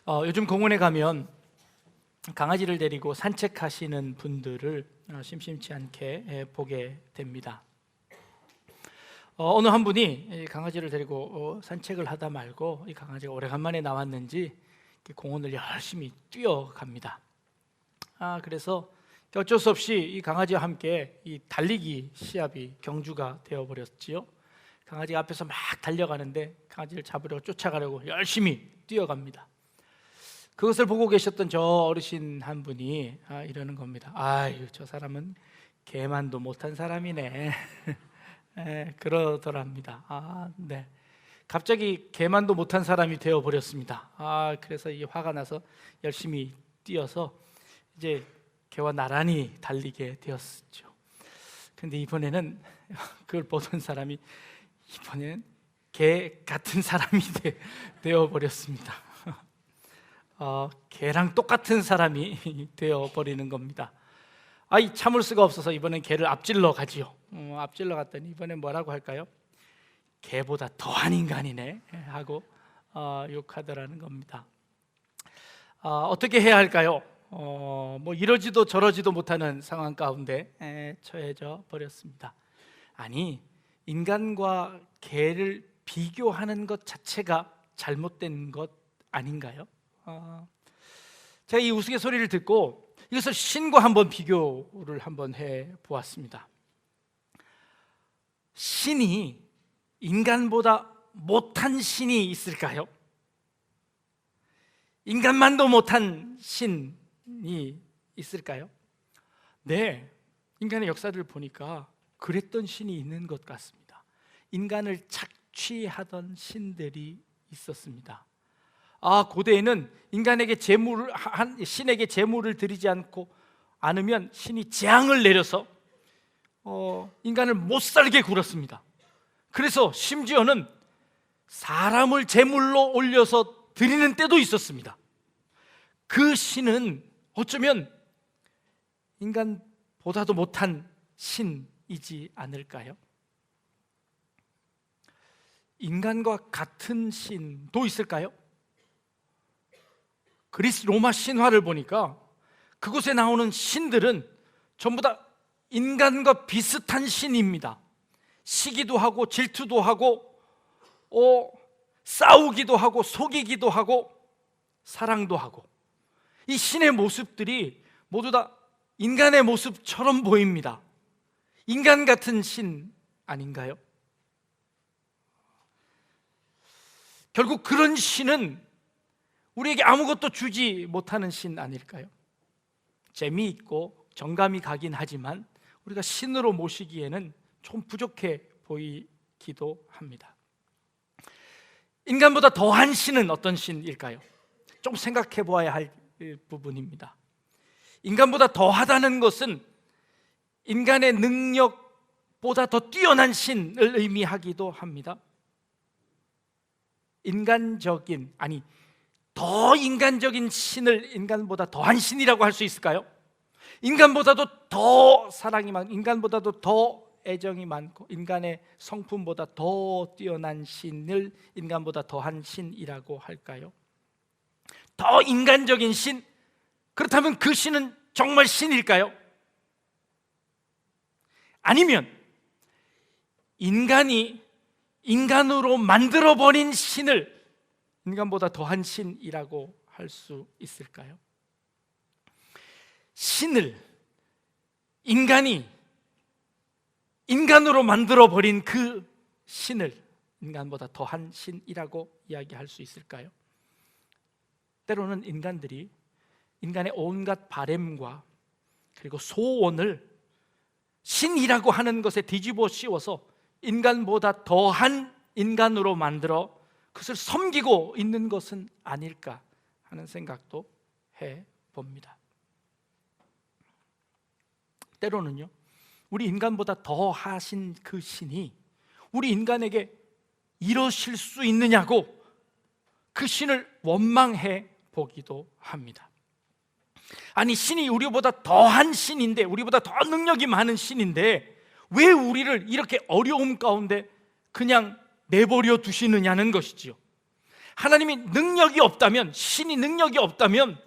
요즘 공원에 가면 강아지를 데리고 산책하시는 분들을 심심치 않게 보게 됩니다. 어느 한 분이 강아지를 데리고 산책을 하다 말고 이 강아지가 오래간만에 나왔는지 공원을 열심히 뛰어갑니다. 그래서 어쩔 수 없이 이 강아지와 함께 이 달리기 시합이 경주가 되어버렸지요. 강아지가 앞에서 막 달려가는데 강아지를 잡으려고 쫓아가려고 열심히 뛰어갑니다. 그것을 보고 계셨던 저 어르신 한 분이 이러는 겁니다. 아유, 저 사람은 개만도 못한 사람이네. 그러더랍니다. 네. 갑자기 개만도 못한 사람이 되어버렸습니다. 그래서 이 화가 나서 열심히 뛰어서 이제 개와 나란히 달리게 되었죠. 근데 이번에는 그걸 보던 사람이 이번에는 개 같은 사람이 되어버렸습니다. 개랑 똑같은 사람이 되어버리는 겁니다. 참을 수가 없어서 이번엔 개를 앞질러 가지요. 앞질러 갔더니 이번엔 뭐라고 할까요? 개보다 더한 인간이네 하고 욕하더라는 겁니다. 어떻게 해야 할까요? 이러지도 저러지도 못하는 상황 가운데 처해져 버렸습니다. 아니, 인간과 개를 비교하는 것 자체가 잘못된 것 아닌가요? 제가 이 우스갯소리를 듣고 이것을 신과 한번 비교를 한번 해보았습니다. 신이 인간보다 못한 신이 있을까요? 인간만도 못한 신이 있을까요? 네, 인간의 역사를 보니까 그랬던 신이 있는 것 같습니다. 인간을 착취하던 신들이 있었습니다. 고대에는 인간에게 신에게 제물을 드리지 않으면 신이 재앙을 내려서 인간을 못 살게 굴었습니다. 그래서 심지어는 사람을 제물로 올려서 드리는 때도 있었습니다. 그 신은 어쩌면 인간보다도 못한 신이지 않을까요? 인간과 같은 신도 있을까요? 그리스 로마 신화를 보니까 그곳에 나오는 신들은 전부 다 인간과 비슷한 신입니다. 시기도 하고 질투도 하고 싸우기도 하고 속이기도 하고 사랑도 하고, 이 신의 모습들이 모두 다 인간의 모습처럼 보입니다. 인간 같은 신 아닌가요? 결국 그런 신은 우리에게 아무것도 주지 못하는 신 아닐까요? 재미있고 정감이 가긴 하지만 우리가 신으로 모시기에는 좀 부족해 보이기도 합니다. 인간보다 더한 신은 어떤 신일까요? 좀 생각해 보아야 할 부분입니다. 인간보다 더하다는 것은 인간의 능력보다 더 뛰어난 신을 의미하기도 합니다. 더 인간적인 신을 인간보다 더한 신이라고 할 수 있을까요? 인간보다도 더 사랑이 많고, 인간보다도 더 애정이 많고, 인간의 성품보다 더 뛰어난 신을 인간보다 더한 신이라고 할까요? 더 인간적인 신? 그렇다면 그 신은 정말 신일까요? 아니면 인간이 인간으로 만들어버린 신을 인간보다 더한 신이라고 할 수 있을까요? 신을 인간이 인간으로 만들어버린 그 신을 인간보다 더한 신이라고 이야기할 수 있을까요? 때로는 인간들이 인간의 온갖 바램과 그리고 소원을 신이라고 하는 것에 뒤집어 씌워서 인간보다 더한 인간으로 만들어 그것을 섬기고 있는 것은 아닐까 하는 생각도 해봅니다. 때로는요, 우리 인간보다 더하신 그 신이 우리 인간에게 이러실 수 있느냐고 그 신을 원망해 보기도 합니다. 아니, 신이 우리보다 더한 신인데, 우리보다 더 능력이 많은 신인데 왜 우리를 이렇게 어려움 가운데 그냥 내버려 두시느냐는 것이지요. 하나님이 능력이 없다면, 신이 능력이 없다면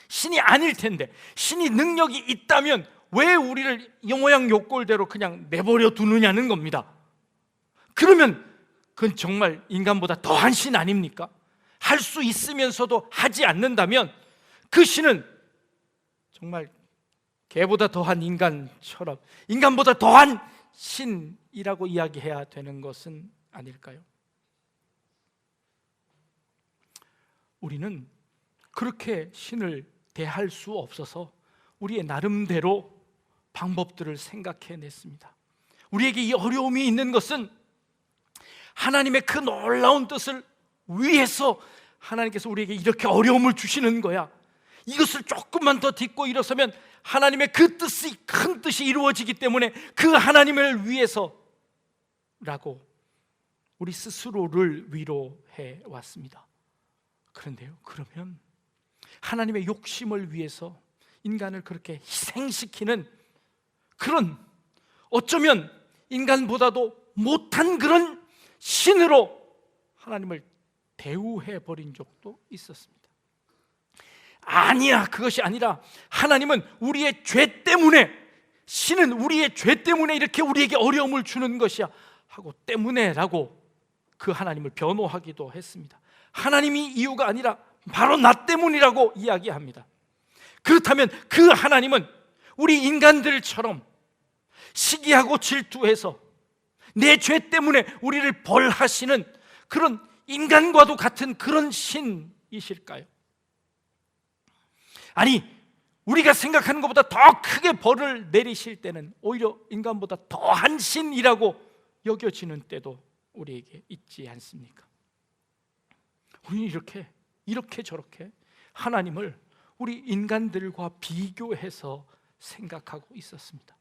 신이 아닐 텐데, 신이 능력이 있다면 왜 우리를 이 모양 요 꼴대로 그냥 내버려 두느냐는 겁니다. 그러면 그건 정말 인간보다 더한 신 아닙니까? 할 수 있으면서도 하지 않는다면 그 신은 정말 개보다 더한 인간처럼, 인간보다 더한 신이라고 이야기해야 되는 것은 아닐까요? 우리는 그렇게 신을 대할 수 없어서 우리의 나름대로 방법들을 생각해냈습니다. 우리에게 이 어려움이 있는 것은 하나님의 그 놀라운 뜻을 위해서 하나님께서 우리에게 이렇게 어려움을 주시는 거야. 이것을 조금만 더 딛고 일어서면 하나님의 그 뜻이, 큰 뜻이 이루어지기 때문에 그 하나님을 위해서라고 우리 스스로를 위로해 왔습니다. 그런데요, 그러면 하나님의 욕심을 위해서 인간을 그렇게 희생시키는 그런, 어쩌면 인간보다도 못한 그런 신으로 하나님을 대우해버린 적도 있었습니다. 아니야, 그것이 아니라 하나님은 우리의 죄 때문에, 신은 우리의 죄 때문에 이렇게 우리에게 어려움을 주는 것이야 하고, 때문에라고 그 하나님을 변호하기도 했습니다. 하나님이 이유가 아니라 바로 나 때문이라고 이야기합니다. 그렇다면 그 하나님은 우리 인간들처럼 시기하고 질투해서 내 죄 때문에 우리를 벌하시는 그런 인간과도 같은 그런 신이실까요? 아니, 우리가 생각하는 것보다 더 크게 벌을 내리실 때는 오히려 인간보다 더한 신이라고 여겨지는 때도 우리에게 있지 않습니까? 우리는 이렇게 저렇게 하나님을 우리 인간들과 비교해서 생각하고 있었습니다.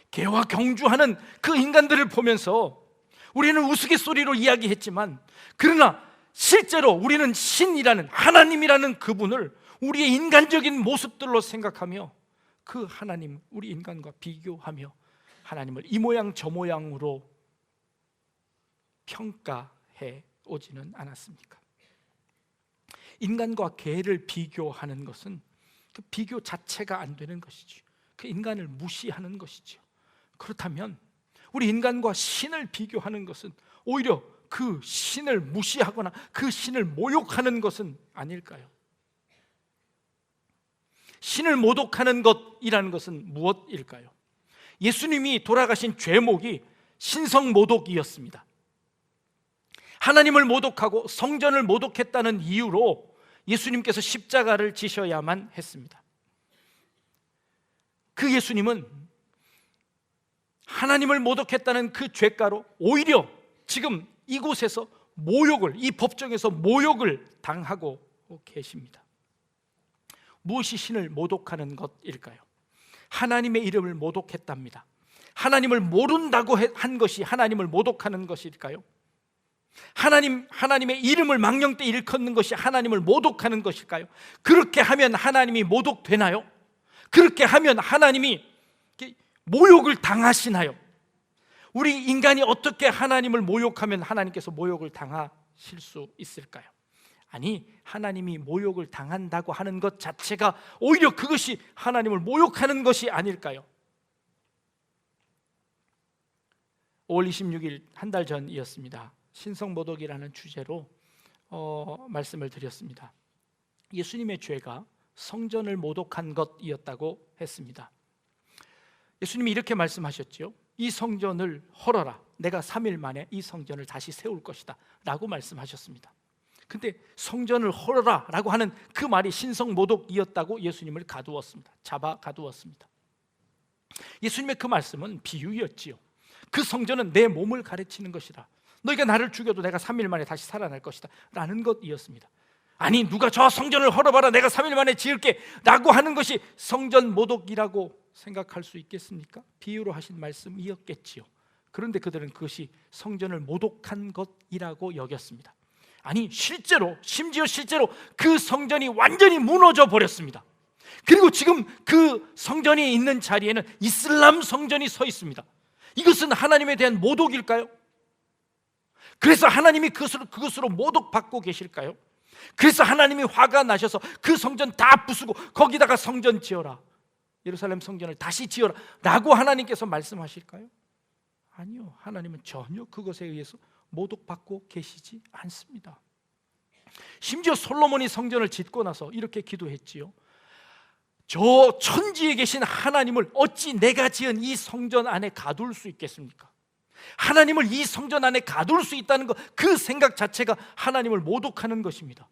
개와 경주하는 그 인간들을 보면서 우리는 우스갯소리로 이야기했지만, 그러나 실제로 우리는 신이라는, 하나님이라는 그분을 우리의 인간적인 모습들로 생각하며 그 하나님, 우리 인간과 비교하며 하나님을 이 모양 저 모양으로 평가해 오지는 않았습니까? 인간과 개를 비교하는 것은 그 비교 자체가 안 되는 것이죠. 그 인간을 무시하는 것이죠. 그렇다면 우리 인간과 신을 비교하는 것은 오히려 그 신을 무시하거나 그 신을 모욕하는 것은 아닐까요? 신을 모독하는 것이라는 것은 무엇일까요? 예수님이 돌아가신 죄목이 신성모독이었습니다. 하나님을 모독하고 성전을 모독했다는 이유로 예수님께서 십자가를 지셔야만 했습니다. 그 예수님은 하나님을 모독했다는 그 죄가로 오히려 지금 이곳에서 모욕을, 이 법정에서 모욕을 당하고 계십니다. 무엇이 신을 모독하는 것일까요? 하나님의 이름을 모독했답니다. 하나님을 모른다고 한 것이 하나님을 모독하는 것일까요? 하나님의 이름을 망령되이 일컫는 것이 하나님을 모독하는 것일까요? 그렇게 하면 하나님이 모독되나요? 그렇게 하면 하나님이 모욕을 당하시나요? 우리 인간이 어떻게 하나님을 모욕하면 하나님께서 모욕을 당하실 수 있을까요? 아니, 하나님이 모욕을 당한다고 하는 것 자체가 오히려 그것이 하나님을 모욕하는 것이 아닐까요? 5월 26일 한 달 전이었습니다. 신성모독이라는 주제로 말씀을 드렸습니다. 예수님의 죄가 성전을 모독한 것이었다고 했습니다. 예수님이 이렇게 말씀하셨죠. 이 성전을 헐어라. 내가 3일 만에 이 성전을 다시 세울 것이다 라고 말씀하셨습니다. 근데 성전을 헐어라 라고 하는 그 말이 신성모독이었다고 예수님을 잡아 가두었습니다. 예수님의 그 말씀은 비유였지요. 그 성전은 내 몸을 가르치는 것이다. 너희가 나를 죽여도 내가 3일 만에 다시 살아날 것이다 라는 것이었습니다. 아니, 누가 저 성전을 헐어봐라, 내가 3일 만에 지을게 라고 하는 것이 성전 모독이라고 생각할 수 있겠습니까? 비유로 하신 말씀이었겠지요. 그런데 그들은 그것이 성전을 모독한 것이라고 여겼습니다. 아니, 심지어 실제로 그 성전이 완전히 무너져 버렸습니다. 그리고 지금 그 성전이 있는 자리에는 이슬람 성전이 서 있습니다. 이것은 하나님에 대한 모독일까요? 그래서 하나님이 그것으로 모독받고 계실까요? 그래서 하나님이 화가 나셔서 그 성전 다 부수고 거기다가 성전 지어라, 예루살렘 성전을 다시 지어라 라고 하나님께서 말씀하실까요? 아니요, 하나님은 전혀 그것에 의해서 모독받고 계시지 않습니다. 심지어 솔로몬이 성전을 짓고 나서 이렇게 기도했지요. 저 천지에 계신 하나님을 어찌 내가 지은 이 성전 안에 가둘 수 있겠습니까? 하나님을 이 성전 안에 가둘 수 있다는 것, 그 생각 자체가 하나님을 모독하는 것입니다.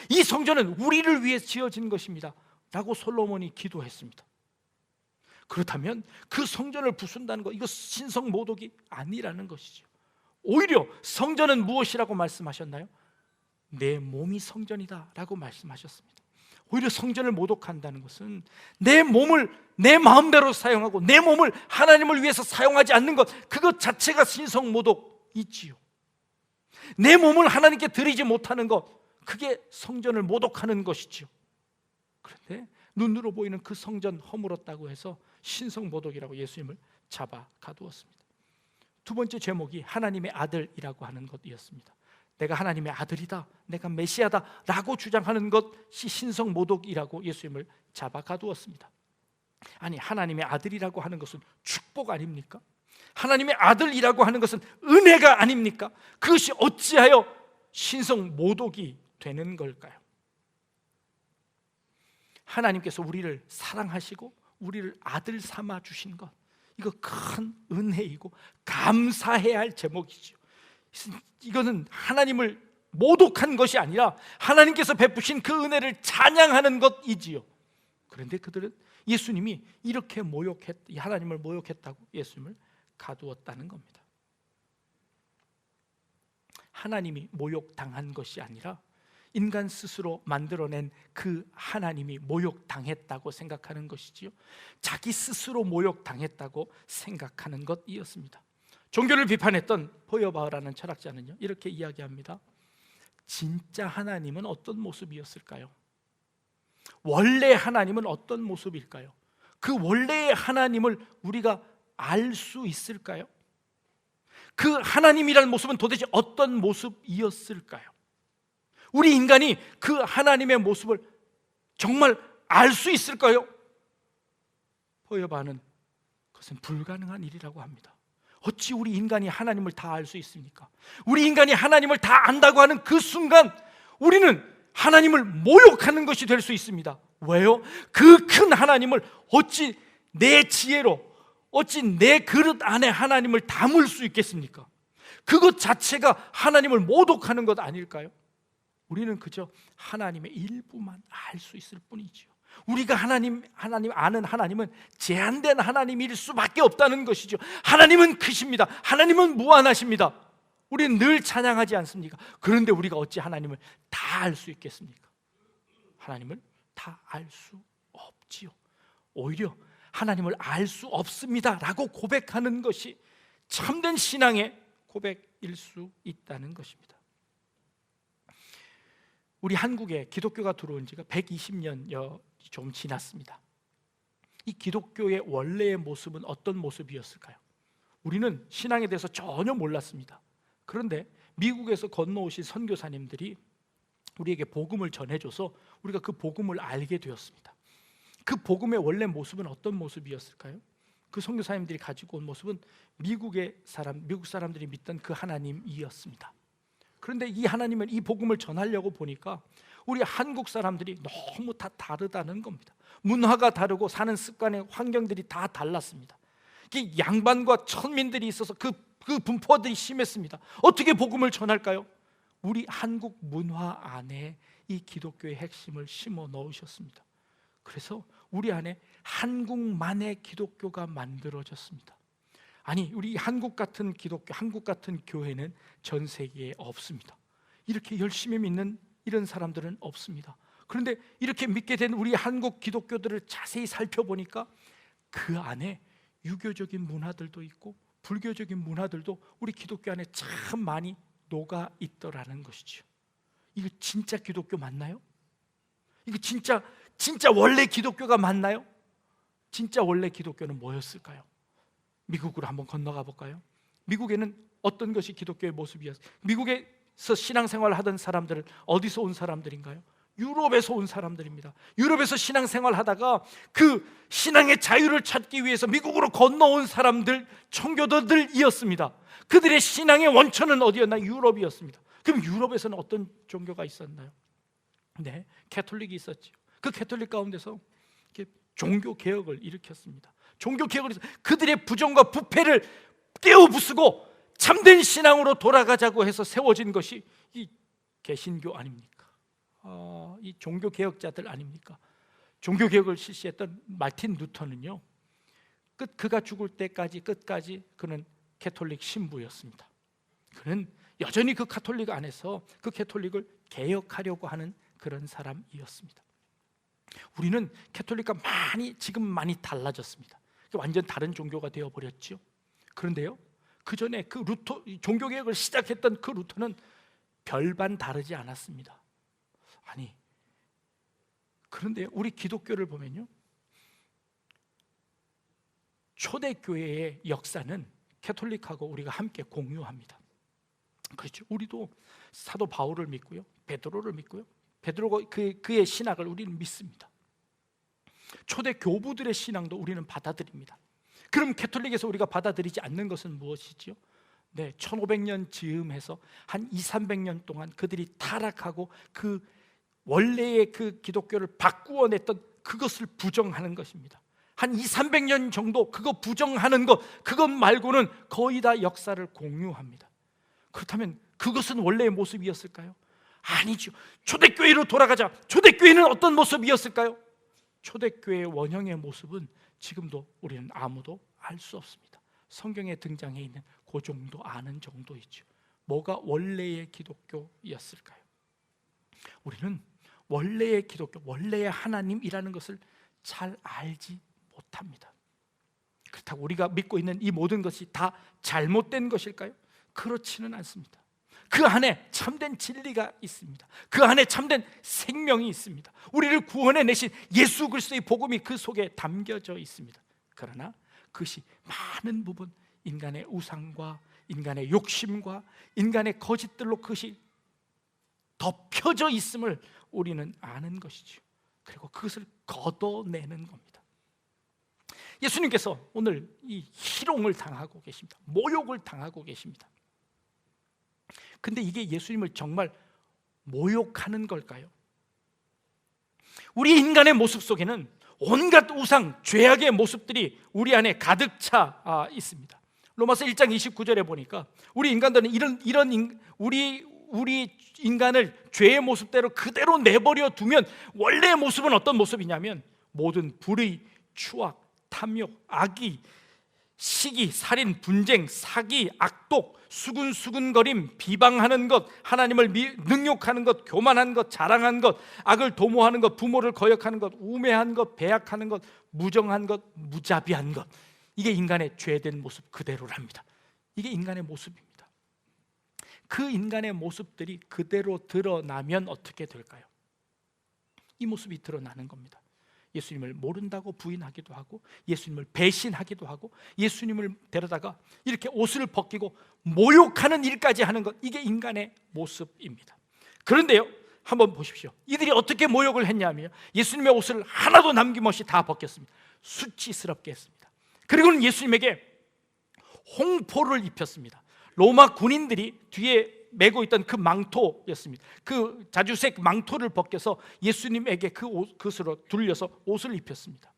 이 성전은 우리를 위해 지어진 것입니다 라고 솔로몬이 기도했습니다. 그렇다면 그 성전을 부순다는 것, 이거 신성 모독이 아니라는 것이죠. 오히려 성전은 무엇이라고 말씀하셨나요? 내 몸이 성전이다 라고 말씀하셨습니다. 오히려 성전을 모독한다는 것은 내 몸을 내 마음대로 사용하고 내 몸을 하나님을 위해서 사용하지 않는 것, 그것 자체가 신성 모독이지요. 내 몸을 하나님께 드리지 못하는 것, 그게 성전을 모독하는 것이지요. 그런데 눈으로 보이는 그 성전 허물었다고 해서 신성 모독이라고 예수님을 잡아 가두었습니다. 두 번째 제목이 하나님의 아들이라고 하는 것이었습니다. 내가 하나님의 아들이다, 내가 메시아다 라고 주장하는 것이 신성 모독이라고 예수님을 잡아 가두었습니다. 아니, 하나님의 아들이라고 하는 것은 축복 아닙니까? 하나님의 아들이라고 하는 것은 은혜가 아닙니까? 그것이 어찌하여 신성 모독이 되는 걸까요? 하나님께서 우리를 사랑하시고 우리를 아들 삼아 주신 것, 이거 큰 은혜이고 감사해야 할 제목이죠. 이거는 하나님을 모독한 것이 아니라 하나님께서 베푸신 그 은혜를 찬양하는 것이지요. 그런데 그들은 예수님이 이렇게 하나님을 모욕했다고 예수님을 가두었다는 겁니다. 하나님이 모욕당한 것이 아니라 인간 스스로 만들어낸 그 하나님이 모욕당했다고 생각하는 것이지요. 자기 스스로 모욕당했다고 생각하는 것이었습니다. 종교를 비판했던 포여바흐라는 철학자는요, 이렇게 이야기합니다. 진짜 하나님은 어떤 모습이었을까요? 원래 하나님은 어떤 모습일까요? 그 원래의 하나님을 우리가 알 수 있을까요? 그 하나님이라는 모습은 도대체 어떤 모습이었을까요? 우리 인간이 그 하나님의 모습을 정말 알 수 있을까요? 포여바흐는 그것은 불가능한 일이라고 합니다. 어찌 우리 인간이 하나님을 다 알 수 있습니까? 우리 인간이 하나님을 다 안다고 하는 그 순간 우리는 하나님을 모욕하는 것이 될 수 있습니다. 왜요? 그 큰 하나님을 어찌 내 지혜로, 어찌 내 그릇 안에 하나님을 담을 수 있겠습니까? 그것 자체가 하나님을 모독하는 것 아닐까요? 우리는 그저 하나님의 일부만 알 수 있을 뿐이죠. 우리가 하나님 아는 하나님은 제한된 하나님일 수밖에 없다는 것이죠. 하나님은 크십니다. 하나님은 무한하십니다. 우리는 늘 찬양하지 않습니까? 그런데 우리가 어찌 하나님을 다 알 수 있겠습니까? 하나님을 다 알 수 없지요. 오히려 하나님을 알 수 없습니다 라고 고백하는 것이 참된 신앙의 고백일 수 있다는 것입니다. 우리 한국에 기독교가 들어온 지가 120년여 좀 지났습니다. 이 기독교의 원래의 모습은 어떤 모습이었을까요? 우리는 신앙에 대해서 전혀 몰랐습니다. 그런데 미국에서 건너오신 선교사님들이 우리에게 복음을 전해줘서 우리가 그 복음을 알게 되었습니다. 그 복음의 원래 모습은 어떤 모습이었을까요? 그 선교사님들이 가지고 온 모습은 미국 사람들이 믿던 그 하나님이었습니다. 그런데 이 하나님은 이 복음을 전하려고 보니까 우리 한국 사람들이 너무 다 다르다는 겁니다. 문화가 다르고 사는 습관의 환경들이 다 달랐습니다. 양반과 천민들이 있어서 그 분포들이 심했습니다. 어떻게 복음을 전할까요? 우리 한국 문화 안에 이 기독교의 핵심을 심어 넣으셨습니다. 그래서 우리 안에 한국만의 기독교가 만들어졌습니다. 아니, 우리 한국 같은 기독교, 한국 같은 교회는 전 세계에 없습니다. 이렇게 열심히 믿는 이런 사람들은 없습니다. 그런데 이렇게 믿게 된 우리 한국 기독교들을 자세히 살펴보니까 그 안에 유교적인 문화들도 있고 불교적인 문화들도 우리 기독교 안에 참 많이 녹아 있더라는 것이죠. 이거 진짜 기독교 맞나요? 이거 진짜 원래 기독교가 맞나요? 진짜 원래 기독교는 뭐였을까요? 미국으로 한번 건너가 볼까요? 미국에는 어떤 것이 기독교의 모습이었어요? 미국에서 신앙생활을 하던 사람들은 어디서 온 사람들인가요? 유럽에서 온 사람들입니다. 유럽에서 신앙생활을 하다가 그 신앙의 자유를 찾기 위해서 미국으로 건너온 사람들, 청교도들이었습니다. 그들의 신앙의 원천은 어디였나요? 유럽이었습니다. 그럼 유럽에서는 어떤 종교가 있었나요? 네, 캐톨릭이 있었죠. 그 캐톨릭 가운데서 종교 개혁을 일으켰습니다. 종교 개혁을 해서 그들의 부정과 부패를 깨어부수고 참된 신앙으로 돌아가자고 해서 세워진 것이 이 개신교 아닙니까? 이 종교 개혁자들 아닙니까? 종교 개혁을 실시했던 마틴 루터는요, 그가 죽을 때까지 끝까지 그는 캐톨릭 신부였습니다. 그는 여전히 그 카톨릭 안에서 그 캐톨릭을 개혁하려고 하는 그런 사람이었습니다. 우리는 캐톨릭과 지금 많이 달라졌습니다. 완전 다른 종교가 되어버렸죠. 그런데요, 그 전에 그 루터, 종교개혁을 시작했던 그 루터는 별반 다르지 않았습니다. 그런데 우리 기독교를 보면요, 초대교회의 역사는 캐톨릭하고 우리가 함께 공유합니다. 그렇죠. 우리도 사도 바울을 믿고요, 베드로를 믿고요, 베드로가 그의 신학을 우리는 믿습니다. 초대 교부들의 신앙도 우리는 받아들입니다. 그럼 캐톨릭에서 우리가 받아들이지 않는 것은 무엇이지요? 네, 1500년 즈음해서 한 200~300년 동안 그들이 타락하고 그 원래의 그 기독교를 바꾸어냈던 그것을 부정하는 것입니다. 한 200~300년 정도 그거 부정하는 것, 그것 말고는 거의 다 역사를 공유합니다. 그렇다면 그것은 원래의 모습이었을까요? 아니죠. 초대교회로 돌아가자. 초대교회는 어떤 모습이었을까요? 초대교회의 원형의 모습은 지금도 우리는 아무도 알 수 없습니다. 성경에 등장해 있는 그 정도 아는 정도이죠. 뭐가 원래의 기독교였을까요? 우리는 원래의 기독교, 원래의 하나님이라는 것을 잘 알지 못합니다. 그렇다고 우리가 믿고 있는 이 모든 것이 다 잘못된 것일까요? 그렇지는 않습니다. 그 안에 참된 진리가 있습니다. 그 안에 참된 생명이 있습니다. 우리를 구원해 내신 예수 그리스도의 복음이 그 속에 담겨져 있습니다. 그러나 그것이 많은 부분 인간의 우상과 인간의 욕심과 인간의 거짓들로 그것이 덮여져 있음을 우리는 아는 것이죠. 그리고 그것을 걷어내는 겁니다. 예수님께서 오늘 이 희롱을 당하고 계십니다. 모욕을 당하고 계십니다. 근데 이게 예수님을 정말 모욕하는 걸까요? 우리 인간의 모습 속에는 온갖 우상, 죄악의 모습들이 우리 안에 가득 차 있습니다. 로마서 1장 29절에 보니까 우리 인간들은 우리 인간을 죄의 모습대로 그대로 내버려 두면 원래의 모습은 어떤 모습이냐면 모든 불의, 추악, 탐욕, 악의, 시기, 살인, 분쟁, 사기, 악독, 수근수근거림, 비방하는 것, 하나님을 능욕하는 것, 교만한 것, 자랑한 것, 악을 도모하는 것, 부모를 거역하는 것, 우매한 것, 배약하는 것, 무정한 것, 무자비한 것, 이게 인간의 죄된 모습 그대로랍니다. 이게 인간의 모습입니다. 그 인간의 모습들이 그대로 드러나면 어떻게 될까요? 이 모습이 드러나는 겁니다. 예수님을 모른다고 부인하기도 하고, 예수님을 배신하기도 하고, 예수님을 데려다가 이렇게 옷을 벗기고 모욕하는 일까지 하는 것, 이게 인간의 모습입니다. 그런데요, 한번 보십시오. 이들이 어떻게 모욕을 했냐면요, 예수님의 옷을 하나도 남김없이 다 벗겼습니다. 수치스럽게 했습니다. 그리고는 예수님에게 홍포를 입혔습니다. 로마 군인들이 뒤에 메고 있던 그 망토였습니다. 그 자주색 망토를 벗겨서 예수님에게 그것으로 둘려서 옷을 입혔습니다.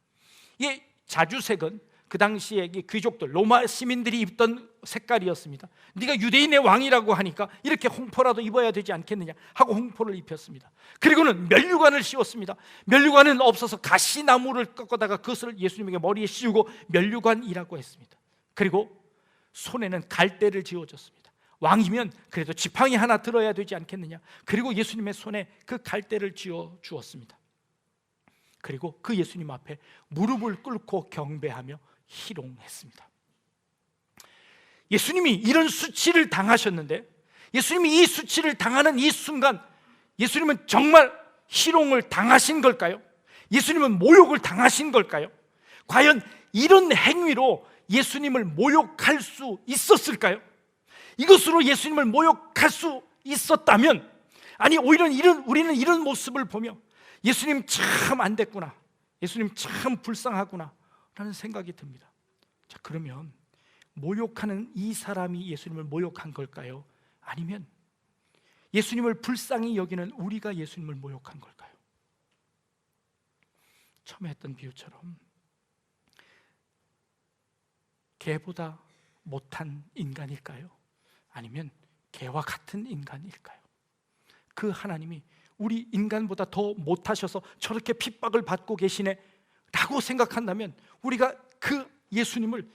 이 자주색은 그 당시에 귀족들, 로마 시민들이 입던 색깔이었습니다. 네가 유대인의 왕이라고 하니까 이렇게 홍포라도 입어야 되지 않겠느냐 하고 홍포를 입혔습니다. 그리고는 면류관을 씌웠습니다. 면류관은 없어서 가시나무를 꺾어다가 그것을 예수님에게 머리에 씌우고 면류관이라고 했습니다. 그리고 손에는 갈대를 쥐어줬습니다. 왕이면 그래도 지팡이 하나 들어야 되지 않겠느냐. 그리고 예수님의 손에 그 갈대를 쥐어 주었습니다. 그리고 그 예수님 앞에 무릎을 꿇고 경배하며 희롱했습니다. 예수님이 이런 수치를 당하셨는데, 예수님이 이 수치를 당하는 이 순간 예수님은 정말 희롱을 당하신 걸까요? 예수님은 모욕을 당하신 걸까요? 과연 이런 행위로 예수님을 모욕할 수 있었을까요? 이것으로 예수님을 모욕할 수 있었다면, 아니 오히려 우리는 이런 모습을 보며 예수님 참 안 됐구나, 예수님 참 불쌍하구나 라는 생각이 듭니다. 자, 그러면 모욕하는 이 사람이 예수님을 모욕한 걸까요? 아니면 예수님을 불쌍히 여기는 우리가 예수님을 모욕한 걸까요? 처음에 했던 비유처럼 개보다 못한 인간일까요? 아니면 개와 같은 인간일까요? 그 하나님이 우리 인간보다 더 못하셔서 저렇게 핍박을 받고 계시네 라고 생각한다면, 우리가 그 예수님을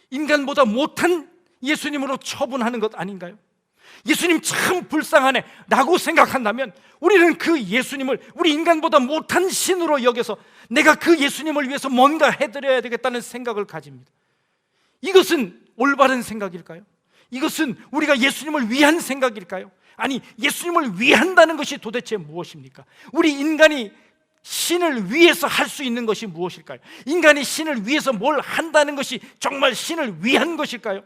인간보다 못한 예수님으로 처분하는 것 아닌가요? 예수님 참 불쌍하네 라고 생각한다면 우리는 그 예수님을 우리 인간보다 못한 신으로 여겨서 내가 그 예수님을 위해서 뭔가 해드려야 되겠다는 생각을 가집니다. 이것은 올바른 생각일까요? 이것은 우리가 예수님을 위한 생각일까요? 아니, 예수님을 위한다는 것이 도대체 무엇입니까? 우리 인간이 신을 위해서 할 수 있는 것이 무엇일까요? 인간이 신을 위해서 뭘 한다는 것이 정말 신을 위한 것일까요?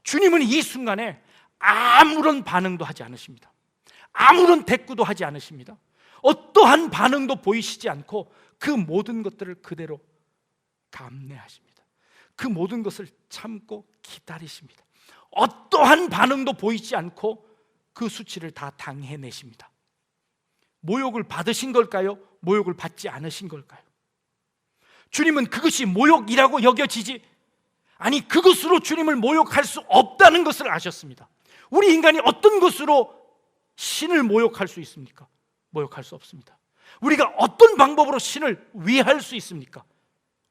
주님은 이 순간에 아무런 반응도 하지 않으십니다. 아무런 대꾸도 하지 않으십니다. 어떠한 반응도 보이시지 않고 그 모든 것들을 그대로 감내하십니다. 그 모든 것을 참고 기다리십니다. 어떠한 반응도 보이지 않고 그 수치를 다 당해내십니다. 모욕을 받으신 걸까요? 모욕을 받지 않으신 걸까요? 주님은 그것이 모욕이라고 여겨지지, 아니 그것으로 주님을 모욕할 수 없다는 것을 아셨습니다. 우리 인간이 어떤 것으로 신을 모욕할 수 있습니까? 모욕할 수 없습니다. 우리가 어떤 방법으로 신을 위할 수 있습니까?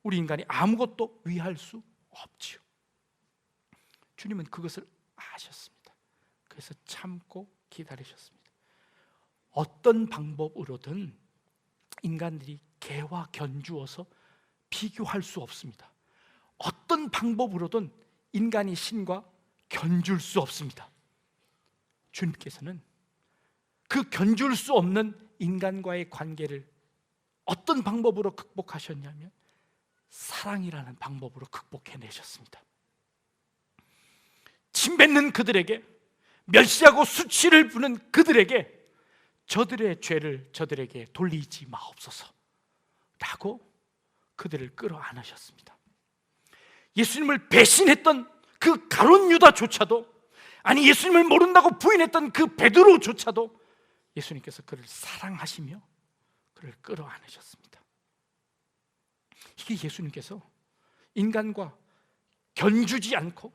우리 인간이 아무것도 위할 수 없지요. 주님은 그것을 아셨습니다. 그래서 참고 기다리셨습니다. 어떤 방법으로든 인간들이 개와 견주어서 비교할 수 없습니다. 어떤 방법으로든 인간이 신과 견줄 수 없습니다. 주님께서는 그 견줄 수 없는 인간과의 관계를 어떤 방법으로 극복하셨냐면 사랑이라는 방법으로 극복해내셨습니다. 침뱉는 그들에게, 멸시하고 수치를 부는 그들에게 저들의 죄를 저들에게 돌리지 마옵소서 라고 그들을 끌어안으셨습니다. 예수님을 배신했던 그 가룟 유다조차도, 아니 예수님을 모른다고 부인했던 그 베드로조차도 예수님께서 그를 사랑하시며 그를 끌어안으셨습니다. 이게 예수님께서 인간과 견주지 않고,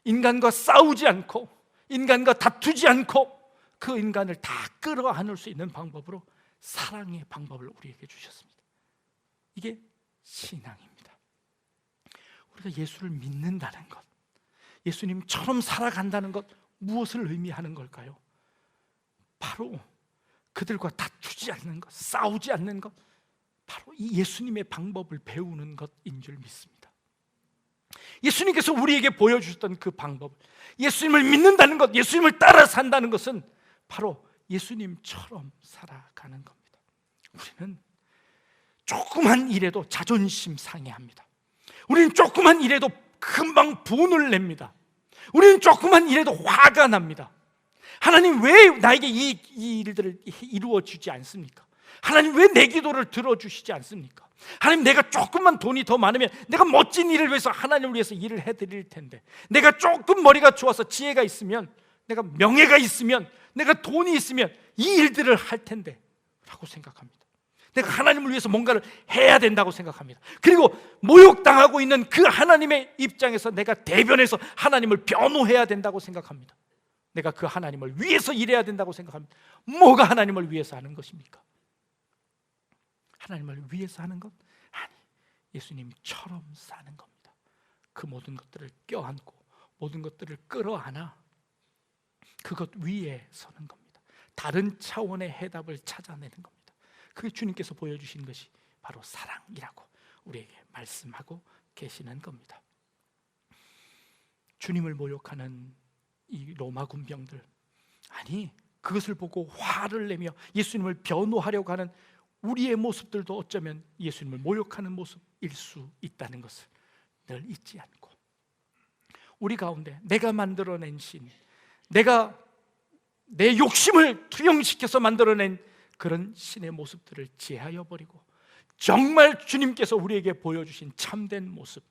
인간과 싸우지 않고, 인간과 다투지 않고 그 인간을 다 끌어안을 수 있는 방법으로 사랑의 방법을 우리에게 주셨습니다. 이게 신앙입니다. 우리가 예수를 믿는다는 것, 예수님처럼 살아간다는 것, 무엇을 의미하는 걸까요? 바로 그들과 다투지 않는 것, 싸우지 않는 것, 바로 이 예수님의 방법을 배우는 것인 줄 믿습니다. 예수님께서 우리에게 보여주셨던 그 방법, 예수님을 믿는다는 것, 예수님을 따라 산다는 것은 바로 예수님처럼 살아가는 겁니다. 우리는 조그만 일에도 자존심 상해합니다. 우리는 조그만 일에도 금방 분을 냅니다. 우리는 조그만 일에도 화가 납니다. 하나님 왜 나에게 이 일들을 이루어 주지 않습니까? 하나님 왜 내 기도를 들어주시지 않습니까? 하나님, 내가 조금만 돈이 더 많으면 내가 멋진 일을 위해서, 하나님을 위해서 일을 해드릴 텐데, 내가 조금 머리가 좋아서 지혜가 있으면, 내가 명예가 있으면, 내가 돈이 있으면 이 일들을 할 텐데 라고 생각합니다. 내가 하나님을 위해서 뭔가를 해야 된다고 생각합니다. 그리고 모욕당하고 있는 그 하나님의 입장에서 내가 대변해서 하나님을 변호해야 된다고 생각합니다. 내가 그 하나님을 위해서 일해야 된다고 생각합니다. 뭐가 하나님을 위해서 하는 것입니까? 하나님을 위해서 하는 것? 아니, 예수님처럼 사는 겁니다. 그 모든 것들을 껴안고 모든 것들을 끌어안아 그것 위에 서는 겁니다. 다른 차원의 해답을 찾아내는 겁니다. 그게 주님께서 보여주신 것이 바로 사랑이라고 우리에게 말씀하고 계시는 겁니다. 주님을 모욕하는 이 로마 군병들, 아니 그것을 보고 화를 내며 예수님을 변호하려고 하는 우리의 모습들도 어쩌면 예수님을 모욕하는 모습일 수 있다는 것을 늘 잊지 않고, 우리 가운데 내가 만들어낸 신, 내가 내 욕심을 투영시켜서 만들어낸 그런 신의 모습들을 제하여 버리고 정말 주님께서 우리에게 보여주신 참된 모습,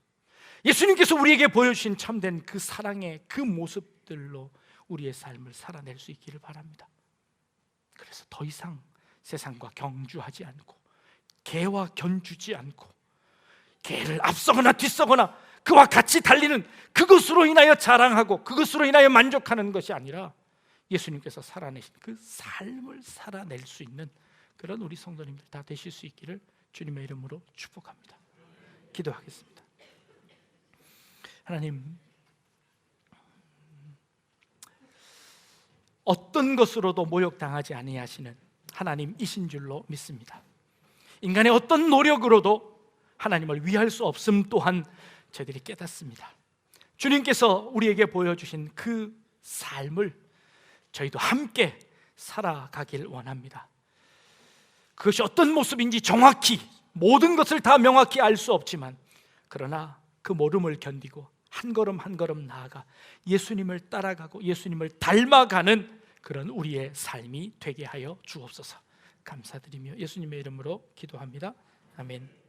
예수님께서 우리에게 보여주신 참된 그 사랑의 그 모습들로 우리의 삶을 살아낼 수 있기를 바랍니다. 그래서 더 이상 세상과 경주하지 않고 개와 견주지 않고 개를 앞서거나 뒤서거나 그와 같이 달리는 그것으로 인하여 자랑하고 그것으로 인하여 만족하는 것이 아니라 예수님께서 살아내신 그 삶을 살아낼 수 있는 그런 우리 성도님들 다 되실 수 있기를 주님의 이름으로 축복합니다. 기도하겠습니다. 하나님, 어떤 것으로도 모욕당하지 아니하시는 하나님이신 줄로 믿습니다. 인간의 어떤 노력으로도 하나님을 위할 수 없음 또한 저희들이 깨닫습니다. 주님께서 우리에게 보여주신 그 삶을 저희도 함께 살아가길 원합니다. 그것이 어떤 모습인지 정확히 모든 것을 다 명확히 알 수 없지만 그러나 그 모름을 견디고 한 걸음 한 걸음 나아가 예수님을 따라가고 예수님을 닮아가는 그런 우리의 삶이 되게 하여 주옵소서. 감사드리며 예수님의 이름으로 기도합니다. 아멘.